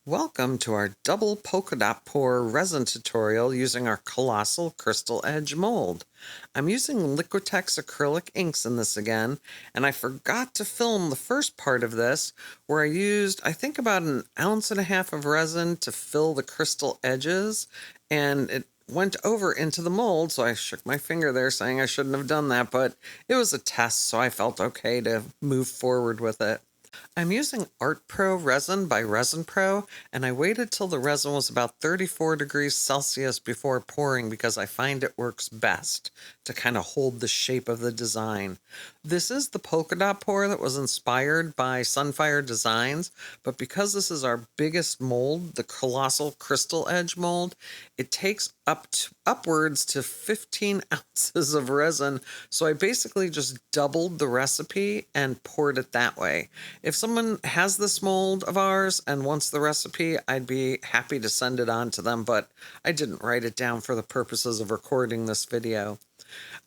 Welcome to our double polka dot pour resin tutorial using our Colossal Crystal Edge Mold. I'm using Liquitex acrylic inks in this again, and I forgot to film the first part of this where I used, I think, about 1.5 ounces of resin to fill the crystal edges, and it went over into the mold, so I shook my finger there saying I shouldn't have done that, but it was a test, so I felt okay to move forward with it. I'm using Pro Resin by Resin Pro, and I waited till the resin was about 34 degrees Celsius before pouring because I find it works best to kind of hold the shape of the design. This is the polka dot pour that was inspired by Sunfire Designs, but because this is our biggest mold, the Colossal Crystal Edge Mold, it takes upwards to 15 ounces of resin, so I basically just doubled the recipe and poured it that way. If someone has this mold of ours and wants the recipe, I'd be happy to send it on to them, but I didn't write it down for the purposes of recording this video.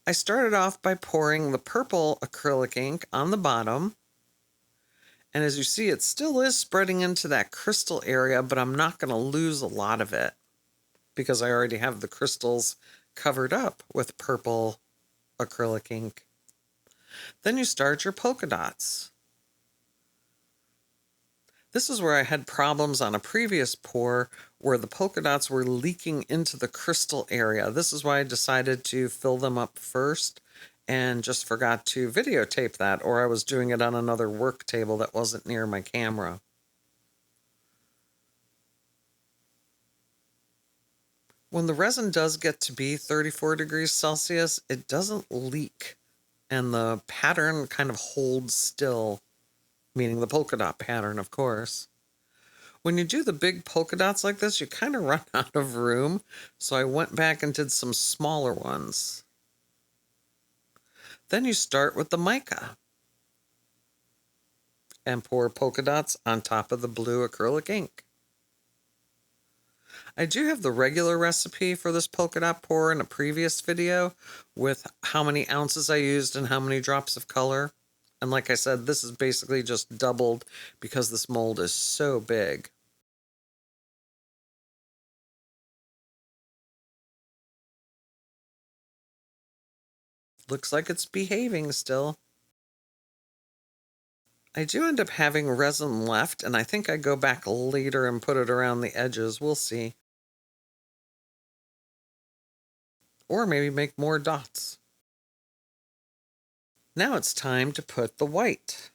I started off by pouring the purple acrylic ink on the bottom, and as you see, it still is spreading into that crystal area, but I'm not going to lose a lot of it because I already have the crystals covered up with purple acrylic ink. Then you start your polka dots. This is where I had problems on a previous pour where the polka dots were leaking into the crystal area. This is why I decided to fill them up first and just forgot to videotape that, or I was doing it on another work table that wasn't near my camera. When the resin does get to be 34 degrees Celsius, it doesn't leak and the pattern kind of holds still, meaning the polka dot pattern, of course. When you do the big polka dots like this, you kind of run out of room, so I went back and did some smaller ones. Then you start with the mica and pour polka dots on top of the blue acrylic ink. I do have the regular recipe for this polka dot pour in a previous video with how many ounces I used and how many drops of color. And like I said, this is basically just doubled because this mold is so big. Looks like it's behaving still. I do end up having resin left, and I think I go back later and put it around the edges. We'll see. Or maybe make more dots. Now it's time to put the white.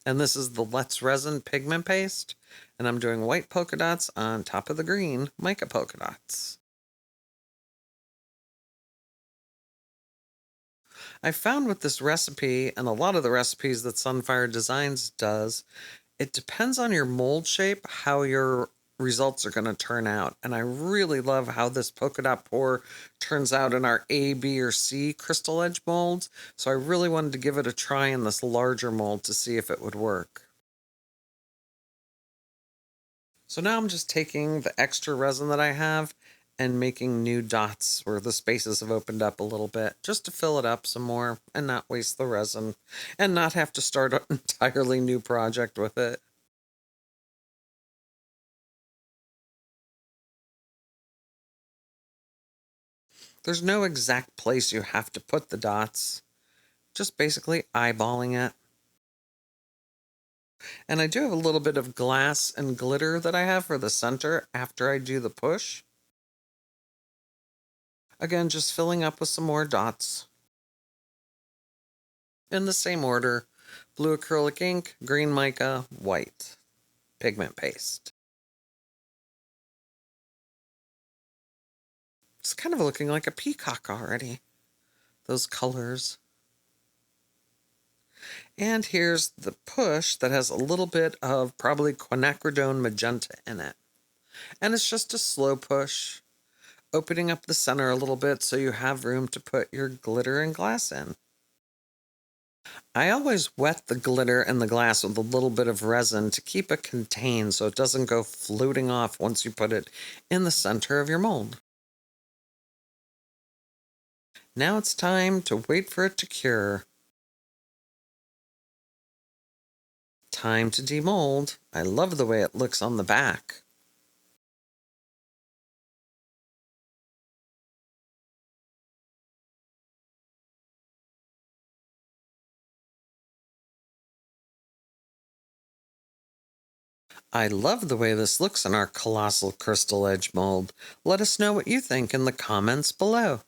And this is the Let's Resin pigment paste. And I'm doing white polka dots on top of the green mica polka dots. I found with this recipe, and a lot of the recipes that Sunfire Designs does, it depends on your mold shape, how your results are going to turn out. And I really love how this polka dot pour turns out in our A, B, or C crystal edge molds. So I really wanted to give it a try in this larger mold to see if it would work. So now I'm just taking the extra resin that I have and making new dots where the spaces have opened up a little bit just to fill it up some more and not waste the resin and not have to start an entirely new project with it. There's no exact place you have to put the dots, just basically eyeballing it. And I do have a little bit of glass and glitter that I have for the center after I do the push. Again, just filling up with some more dots. In the same order, blue acrylic ink, green mica, white pigment paste. It's kind of looking like a peacock already, those colors. And here's the push that has a little bit of probably quinacridone magenta in it. And it's just a slow push, opening up the center a little bit so you have room to put your glitter and glass in. I always wet the glitter and the glass with a little bit of resin to keep it contained so it doesn't go floating off once you put it in the center of your mold. Now it's time to wait for it to cure. Time to demold. I love the way it looks on the back. I love the way this looks in our Colossal Crystal Edge Mold. Let us know what you think in the comments below.